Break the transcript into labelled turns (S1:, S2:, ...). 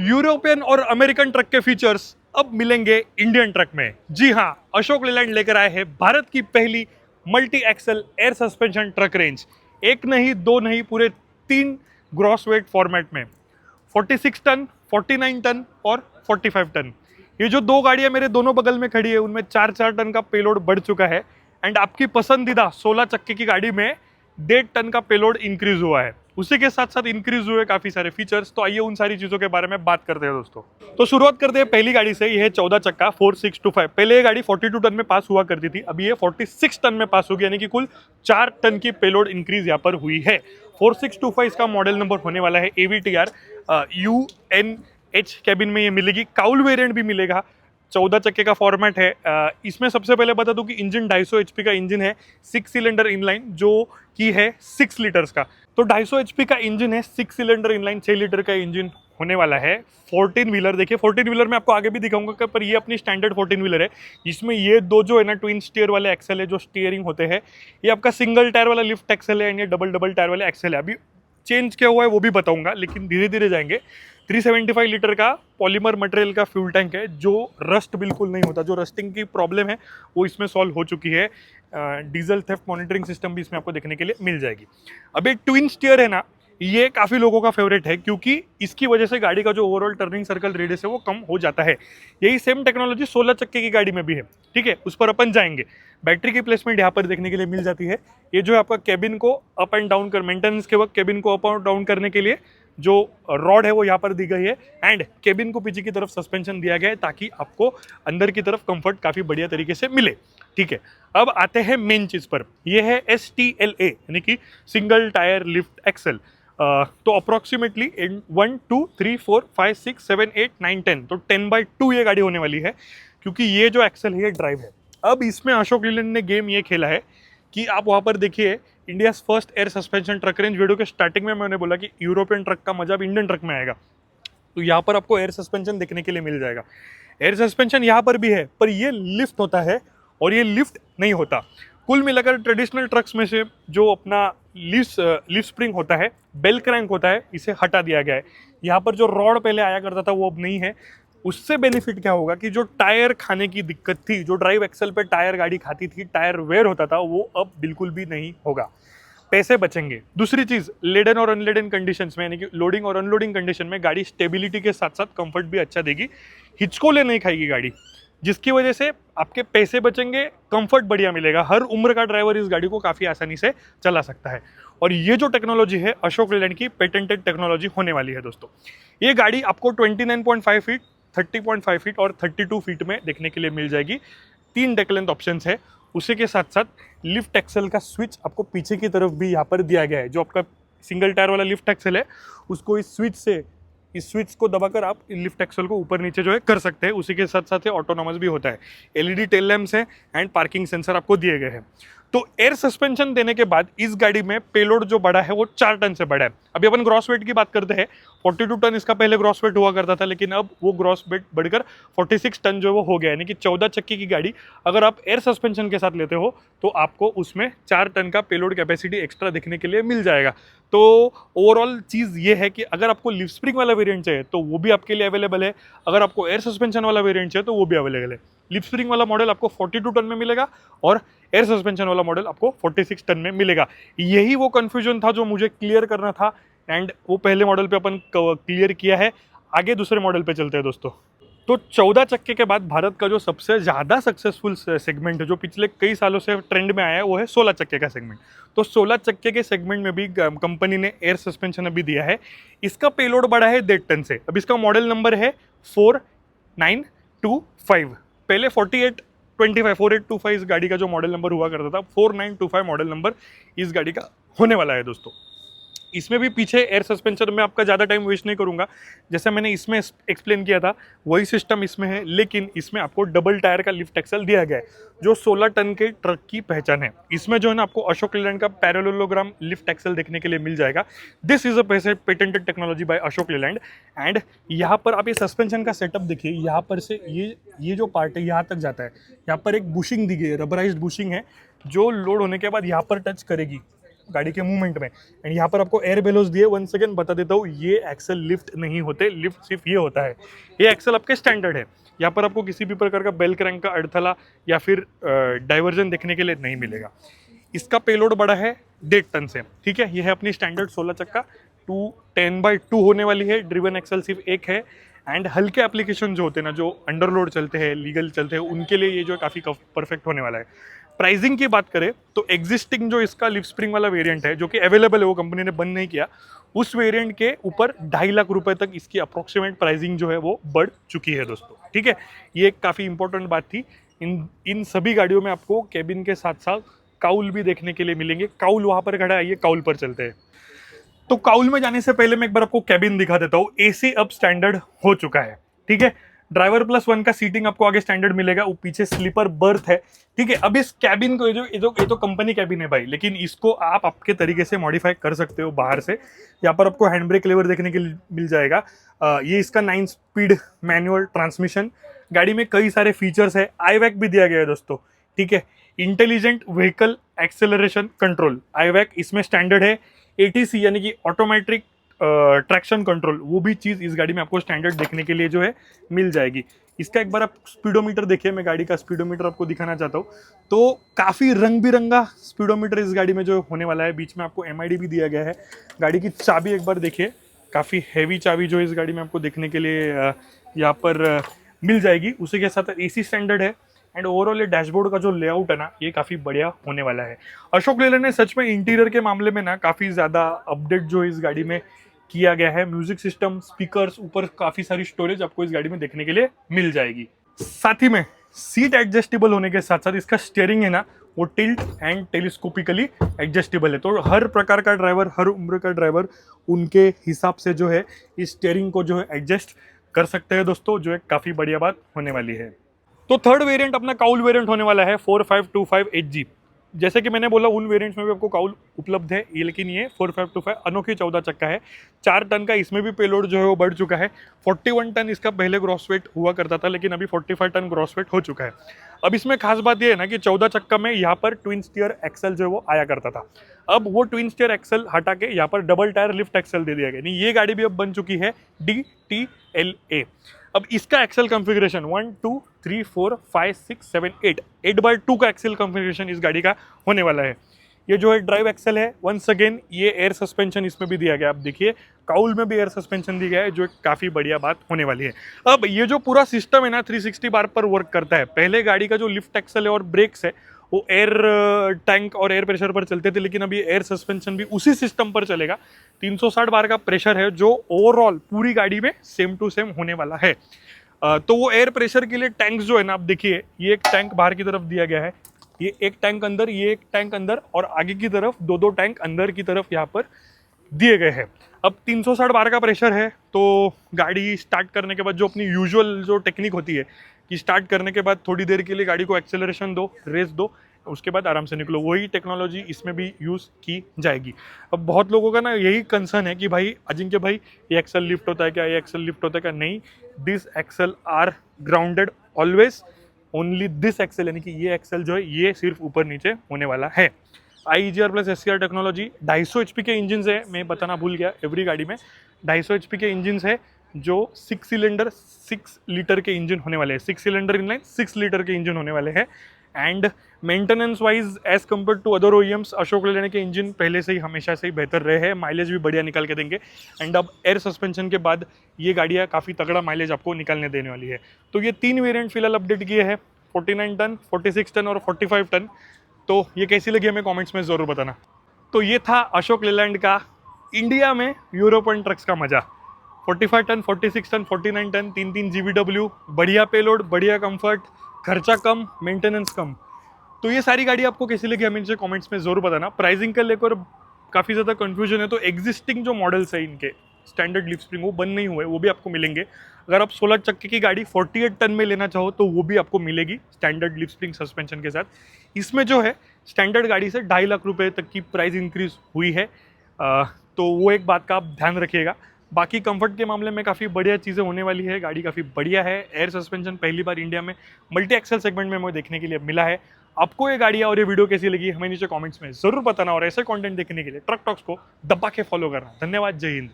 S1: European और American truck के features अब मिलेंगे इंडियन ट्रक में। जी हाँ, अशोक लेलैंड लेकर आए हैं भारत की पहली multi axle air suspension truck range. एक नहीं, दो नहीं, पूरे 3 ग्रॉस वेट फॉर्मेट में, 46 टन, 49 टन और 45 टन। ये जो दो गाड़ियां मेरे दोनों बगल में खड़ी है, उनमें 4-4 टन का पेलोड बढ़ चुका है। एंड आपकी पसंदीदा 16 चक्के की गाड़ी में 1.5 टन का पेलोड इंक्रीज हुआ है। उसी के साथ साथ इंक्रीज हुए काफी सारे फीचर्स। तो आइए उन सारी चीजों के बारे में बात करते हैं दोस्तों। तो शुरुआत करते हैं पहली गाड़ी से। यह है 14 चक्का 4625। पहले ये गाड़ी 42 टन में पास हुआ करती थी, अभी ये 46 टन में पास होगी, यानी कि कुल 4 टन की पेलोड इंक्रीज यहाँ पर हुई है। 4625 इसका मॉडल नंबर होने वाला है AVTR UNH कैबिन में ये मिलेगी। काउल वेरिएंट भी मिलेगा। 14 चक्के का फॉर्मेट है। इसमें सबसे पहले बता दूं कि इंजन 250 HP का इंजन है, 6 सिलेंडर इनलाइन, जो कि है 6 लीटर्स का। तो 250 HP का इंजन है, 6 सिलेंडर इनलाइन, 6 लीटर का इंजन होने वाला है। 14 व्हीलर देखिए, 14 व्हीलर में आपको आगे भी दिखाऊंगा, पर ये अपनी स्टैंडर्ड 14 व्हीलर है। इसमें ये दो जो है ना ट्विन स्टीयर वाले एक्सेल है, जो स्टीयरिंग होते हैं, ये आपका सिंगल टायर वाला लिफ्ट एक्सेल है, एंड ये डबल टायर वाले एक्सेल है। अभी चेंज क्या हुआ है वो भी बताऊंगा, लेकिन धीरे धीरे जाएंगे। 375 लीटर का पॉलीमर मटेरियल का फ्यूल टैंक है, जो रस्ट बिल्कुल नहीं होता। जो रस्टिंग की प्रॉब्लम है वो इसमें सॉल्व हो चुकी है। डीजल थेफ्ट मॉनिटरिंग सिस्टम भी इसमें आपको देखने के लिए मिल जाएगी। अब एक ट्विन स्टीयर है ना, ये काफ़ी लोगों का फेवरेट है, क्योंकि इसकी वजह से गाड़ी का जो ओवरऑल टर्निंग सर्कल रेडियस है वो कम हो जाता है। यही सेम टेक्नोलॉजी 16 चक्के की गाड़ी में भी है, ठीक है, उस पर अपन जाएंगे। बैटरी की प्लेसमेंट यहाँ पर देखने के लिए मिल जाती है। ये जो है आपका केबिन को अप एंड डाउन कर, मेंटेनेंस के वक्त केबिन को अप एंड डाउन करने के लिए जो रॉड है वो यहाँ पर दी गई है। एंड केबिन को पीछे की तरफ सस्पेंशन दिया गया है, ताकि आपको अंदर की तरफ कंफर्ट काफ़ी बढ़िया तरीके से मिले, ठीक है। अब आते हैं मेन चीज़ पर। यह है STLA, यानी कि सिंगल टायर लिफ्ट एक्सेल। तो अप्रॉक्सीमेटली 1 2 3 4 5 6 7 8 9 10, तो 10/2 ये गाड़ी होने वाली है, क्योंकि ये जो एक्सेल है ये ड्राइव है। अब इसमें अशोक लीलैंड ने गेम ये खेला है कि आप वहाँ पर देखिए, India first air suspension truck range. Video के स्टार्टिंग में मैंने बोला कि यूरोपियन ट्रक का मजा अब इंडियन ट्रक में आएगा, तो यहाँ पर आपको एयर सस्पेंशन देखने के लिए मिल जाएगा। एयर सस्पेंशन यहाँ पर भी है, पर ये लिफ्ट होता है और ये लिफ्ट नहीं होता। कुल मिलाकर ट्रेडिशनल ट्रक्स में से जो अपना लिफ्ट स्प्रिंग होता है, बेल क्रैंक होता है, इसे हटा दिया गया है। यहाँ पर जो रॉड पहले आया करता था वो अब नहीं है। उससे बेनिफिट क्या होगा कि जो टायर खाने की दिक्कत थी, जो ड्राइव एक्सेल पे टायर गाड़ी खाती थी, टायर वेयर होता था, वो अब बिल्कुल भी नहीं होगा। पैसे बचेंगे। दूसरी चीज, लेडन और अनलेडन कंडीशंस में, यानी कि लोडिंग और अनलोडिंग कंडीशन में गाड़ी स्टेबिलिटी के साथ साथ कंफर्ट भी अच्छा देगी। हिचकोले नहीं खाएगी गाड़ी, जिसकी वजह से आपके पैसे बचेंगे, कंफर्ट बढ़िया मिलेगा। हर उम्र का ड्राइवर इस गाड़ी को काफ़ी आसानी से चला सकता है। और ये जो टेक्नोलॉजी है अशोक लेलैंड की पेटेंटेड टेक्नोलॉजी होने वाली है दोस्तों। ये गाड़ी आपको 29.5 फीट, 30.5 फीट और 32 फीट में देखने के लिए मिल जाएगी। 3 डेक लेंथ ऑप्शंस है। उसी के साथ साथ लिफ्ट एक्सेल का स्विच आपको पीछे की तरफ भी यहाँ पर दिया गया है। जो आपका सिंगल टायर वाला लिफ्ट एक्सेल है, उसको इस स्विच को दबाकर आप लिफ्ट एक्सेल को ऊपर नीचे जो है कर सकते हैं। उसी के साथ साथ ऑटोनॉमस भी होता है। LED टेल लैम्प्स हैं एंड पार्किंग सेंसर आपको दिए गए हैं। तो एयर सस्पेंशन देने के बाद इस गाड़ी में पेलोड जो बढ़ा है वो 4 टन से बढ़ा है। अभी अपन ग्रॉस वेट की बात करते हैं। 42 टन इसका पहले ग्रॉस वेट हुआ करता था, लेकिन अब वो ग्रॉस वेट बढ़कर 46 टन जो वो हो गया, यानी कि 14 चक्की की गाड़ी अगर आप एयर सस्पेंशन के साथ लेते हो तो आपको उसमें 4 टन का पेलोड कैपेसिटी एक्स्ट्रा देखने के लिए मिल जाएगा। तो ओवरऑल चीज़ ये है कि अगर आपको लिफ्ट स्प्रिंग वाला वेरिएंट चाहिए तो वो भी आपके लिए अवेलेबल है। अगर आपको एयर सस्पेंशन वाला वेरिएंट चाहिए तो वो भी अवेलेबल है। लिफ्ट स्प्रिंग वाला मॉडल आपको 42 टन में मिलेगा और एयर सस्पेंशन वाला मॉडल आपको 46 टन में मिलेगा। यही वो कंफ्यूजन था जो मुझे क्लियर करना था, एंड वो पहले मॉडल पे अपन क्लियर किया है। आगे दूसरे मॉडल पे चलते हैं दोस्तों। तो 14 चक्के के बाद भारत का जो सबसे ज़्यादा सक्सेसफुल सेगमेंट है, जो पिछले कई सालों से ट्रेंड में आया है, वो है 16 चक्के का सेगमेंट। तो 16 चक्के के सेगमेंट में भी कंपनी ने एयर सस्पेंशन अभी दिया है। इसका पेलोड बढ़ा है 1.5 टन से। अब इसका मॉडल नंबर है 4925। पहले 4825 इस गाड़ी का जो मॉडल नंबर हुआ करता था, 4925 मॉडल नंबर इस गाड़ी का होने वाला है दोस्तों। इसमें भी पीछे एयर सस्पेंशन में आपका ज़्यादा टाइम वेस्ट नहीं करूंगा, जैसे मैंने इसमें एक्सप्लेन किया था वही सिस्टम इसमें है, लेकिन इसमें आपको डबल टायर का लिफ्ट एक्सेल दिया गया है, जो 16 टन के ट्रक की पहचान है। इसमें जो है ना आपको अशोक लेलैंड का पैरेललोग्राम लिफ्ट एक्सेल देखने के लिए मिल जाएगा। This is a patented technology by Ashok Leyland. And यहाँ पर आप ये सस्पेंशन का सेटअप देखिए, यहाँ पर से ये जो पार्ट है यहाँ तक जाता है। यहाँ पर एक बुशिंग दी गई है, रबराइज्ड बुशिंग है, जो लोड होने के बाद यहाँ पर टच करेगी गाड़ी के मूवमेंट में। एंड यहाँ पर आपको एयर बेलोस दिए। वन सेकेंड बता देता हूँ, ये एक्सेल लिफ्ट नहीं होते, लिफ्ट सिर्फ ये होता है, ये एक्सेल आपके स्टैंडर्ड है। यहाँ पर आपको किसी भी प्रकार का बेल क्रैंक का अड़थला या फिर डाइवर्जन देखने के लिए नहीं मिलेगा। इसका पेलोड बड़ा है 1.5 टन से, ठीक है। ये है अपनी स्टैंडर्ड 16 चक्का 210/2 होने वाली है। ड्रिवन एक्सेल सिर्फ एक है। एंड हल्के एप्लीकेशन जो होते हैं ना, जो अंडरलोड चलते हैं, लीगल चलते हैं, उनके लिए ये जो काफ़ी परफेक्ट होने वाला है। प्राइसिंग की बात करें तो एग्जिस्टिंग जो इसका लिप स्प्रिंग वाला वेरिएंट है, जो कि अवेलेबल है, वो कंपनी ने बंद नहीं किया, उस वेरिएंट के ऊपर 2.5 लाख रुपए तक इसकी अप्रोक्सीमेट प्राइसिंग जो है वो बढ़ चुकी है दोस्तों, ठीक है। ये एक काफ़ी इंपॉर्टेंट बात थी। इन सभी गाड़ियों में आपको केबिन के साथ साथ काउल भी देखने के लिए मिलेंगे। काउल वहाँ पर खड़ा है, ये काउल पर चलते हैं। तो काउल में जाने से पहले मैं एक बार आपको कैबिन दिखा देता हूँ। एसी अब स्टैंडर्ड हो चुका है, ठीक है। ड्राइवर प्लस वन का सीटिंग आपको आगे स्टैंडर्ड मिलेगा, वो पीछे स्लीपर बर्थ है, ठीक है। अब इस कैबिन को ये तो कंपनी कैबिन है भाई, लेकिन इसको आप आपके तरीके से मॉडिफाई कर सकते हो बाहर से। यहाँ पर आपको हैंड ब्रेक लेवर देखने के लिए मिल जाएगा। ये इसका 9 स्पीड मैनुअल ट्रांसमिशन, गाड़ी में कई सारे फीचर्स है। आईवैक भी दिया गया है दोस्तों, ठीक है। इंटेलिजेंट व्हीकल एक्सेलरेशन कंट्रोल, आईवैक इसमें स्टैंडर्ड है। एटीसी यानी कि ऑटोमेटिक ट्रैक्शन कंट्रोल, वो भी चीज़ इस गाड़ी में आपको स्टैंडर्ड देखने के लिए जो है मिल जाएगी। इसका एक बार आप स्पीडोमीटर देखिए, मैं गाड़ी का स्पीडोमीटर आपको दिखाना चाहता हूँ। तो काफ़ी रंग बिरंगा स्पीडोमीटर इस गाड़ी में जो होने वाला है। बीच में आपको एमआईडी भी दिया गया है। गाड़ी की चाबी एक बार देखिए, काफ़ी हैवी चाबी जो इस गाड़ी में आपको देखने के लिए यहाँ पर मिल जाएगी। उसी के साथ एसी स्टैंडर्ड है। एंड ओवरऑल ये डैशबोर्ड का जो लेआउट है ना, ये काफ़ी बढ़िया होने वाला है। अशोक लेलैंड ने सच में इंटीरियर के मामले में ना काफ़ी ज़्यादा अपडेट जो इस गाड़ी में किया गया है। म्यूजिक सिस्टम, स्पीकर्स, ऊपर काफ़ी सारी स्टोरेज आपको इस गाड़ी में देखने के लिए मिल जाएगी। साथ ही में सीट एडजस्टेबल होने के साथ साथ इसका स्टीयरिंग है ना, वो टिल्ट एंड टेलीस्कोपिकली एडजस्टेबल है। तो हर प्रकार का ड्राइवर, हर उम्र का ड्राइवर उनके हिसाब से जो है इस स्टीयरिंग को जो है एडजस्ट कर सकते हैं दोस्तों, जो एक काफ़ी बढ़िया बात होने वाली है। तो थर्ड वेरिएंट अपना काउल वेरिएंट होने वाला है 4525HG। जैसे कि मैंने बोला, उन वेरिएंट्स में भी आपको काउल उपलब्ध है, ये लेकिन ये 4525 अनोखी 14 चक्का है। 4 टन का इसमें भी पेलोड जो है वो बढ़ चुका है। 41 टन इसका पहले ग्रॉस वेट हुआ करता था, लेकिन अभी 45 टन ग्रॉस वेट हो चुका है। अब इसमें खास बात ये है ना कि 14 चक्का में यहाँ पर ट्विन स्टीयर एक्सल जो है वो आया करता था। अब वो ट्विन स्टीयर एक्सल हटा के यहाँ पर डबल टायर लिफ्ट एक्सल दे दिया गया। नहीं, ये गाड़ी भी अब बन चुकी है DTLA। अब इसका एक्सेल कॉन्फ़िगरेशन 1 2 3 4 5 6 7 8/2 का एक्सेल कॉन्फ़िगरेशन इस गाड़ी का होने वाला है। ये जो है ड्राइव एक्सेल है। वंस अगेन ये एयर सस्पेंशन इसमें भी दिया गया। आप देखिए काउल में भी एयर सस्पेंशन दिया गया है, जो एक काफ़ी बढ़िया बात होने वाली है। अब ये जो पूरा सिस्टम है ना 360 बार पर वर्क करता है। पहले गाड़ी का जो लिफ्ट एक्सेल है और ब्रेक्स है वो एयर टैंक और एयर प्रेशर पर चलते थे, लेकिन अभी एयर सस्पेंशन भी उसी सिस्टम पर चलेगा। 360 बार का प्रेशर है जो ओवरऑल पूरी गाड़ी में सेम टू सेम होने वाला है। तो वो एयर प्रेशर के लिए टैंक्स जो है ना, आप देखिए ये एक टैंक बाहर की तरफ दिया गया है, ये एक टैंक अंदर, ये एक टैंक अंदर, और आगे की तरफ दो टैंक अंदर की तरफ यहाँ पर दिए गए हैं। अब 360 बार का प्रेशर है, तो गाड़ी स्टार्ट करने के बाद जो अपनी यूजुअल जो टेक्निक होती है कि स्टार्ट करने के बाद थोड़ी देर के लिए गाड़ी को एक्सेलरेशन दो, रेस दो, उसके बाद आराम से निकलो, वही टेक्नोलॉजी इसमें भी यूज़ की जाएगी। अब बहुत लोगों का ना यही कंसर्न है कि भाई अजिंक्य भाई, ये एक्सेल लिफ्ट होता है क्या, ये एक्सेल लिफ्ट होता है क्या? नहीं, this axle are grounded always, only this axle, यानी कि ये एक्सेल जो है ये सिर्फ ऊपर नीचे होने वाला है। IEGR plus SCR technology, 250 HP के इंजन है, मैं बताना भूल गया, एवरी गाड़ी में 250 HP के इंजन है, जो 6 सिलेंडर 6 लीटर के इंजन होने वाले हैं। 6 सिलेंडर इनलाइन 6 लीटर के इंजन होने वाले हैं। And maintenance wise as compared to other OEMs, Ashok Leyland के इंजन पहले से ही हमेशा से ही बेहतर रहे हैं, माइलेज भी बढ़िया निकाल के देंगे। एंड अब एयर सस्पेंशन के बाद ये गाड़ियाँ काफ़ी तगड़ा माइलेज आपको निकालने देने वाली है। तो ये 3 वेरिएंट फिलहाल अपडेट किए हैं, 49 टन, 46 टन और 45 टन। तो ये कैसी लगी हमें कमेंट्स में ज़रूर बताना। तो ये था अशोक लेलैंड का इंडिया में यूरोपियन ट्रक्स का मज़ा। 45 टन, 46 टन, 49 टन, 3 GVW, बढ़िया पेलोड, बढ़िया कंफर्ट, खर्चा कम, मेंटेनेंस कम। तो ये सारी गाड़ी आपको कैसी लगी हमें नीचे कमेंट्स में ज़रूर बताना। प्राइसिंग का लेकर काफ़ी ज़्यादा कन्फ्यूजन है, तो एग्जिस्टिंग जो मॉडल्स है इनके स्टैंडर्ड लिप स्प्रिंग वो बंद नहीं हुए, वो भी आपको मिलेंगे। अगर आप 16 चक्के की गाड़ी 48 टन में लेना चाहो तो वो भी आपको मिलेगी स्टैंडर्ड लिप स्प्रिंग सस्पेंशन के साथ। इसमें जो है स्टैंडर्ड गाड़ी से 2.5 लाख रुपए तक की प्राइस इंक्रीज हुई है, तो वो एक बात का आप ध्यान रखिएगा। बाकी कंफर्ट के मामले में काफ़ी बढ़िया चीज़ें होने वाली है, गाड़ी काफ़ी बढ़िया है। एयर सस्पेंशन पहली बार इंडिया में मल्टी एक्सेल सेगमेंट में हमें देखने के लिए मिला है। आपको ये गाड़ियाँ और ये वीडियो कैसी लगी हमें नीचे कमेंट्स में जरूर बताना, और ऐसे कंटेंट देखने के लिए ट्रक टॉक्स को दबा के फॉलो करना। धन्यवाद, जय हिंद।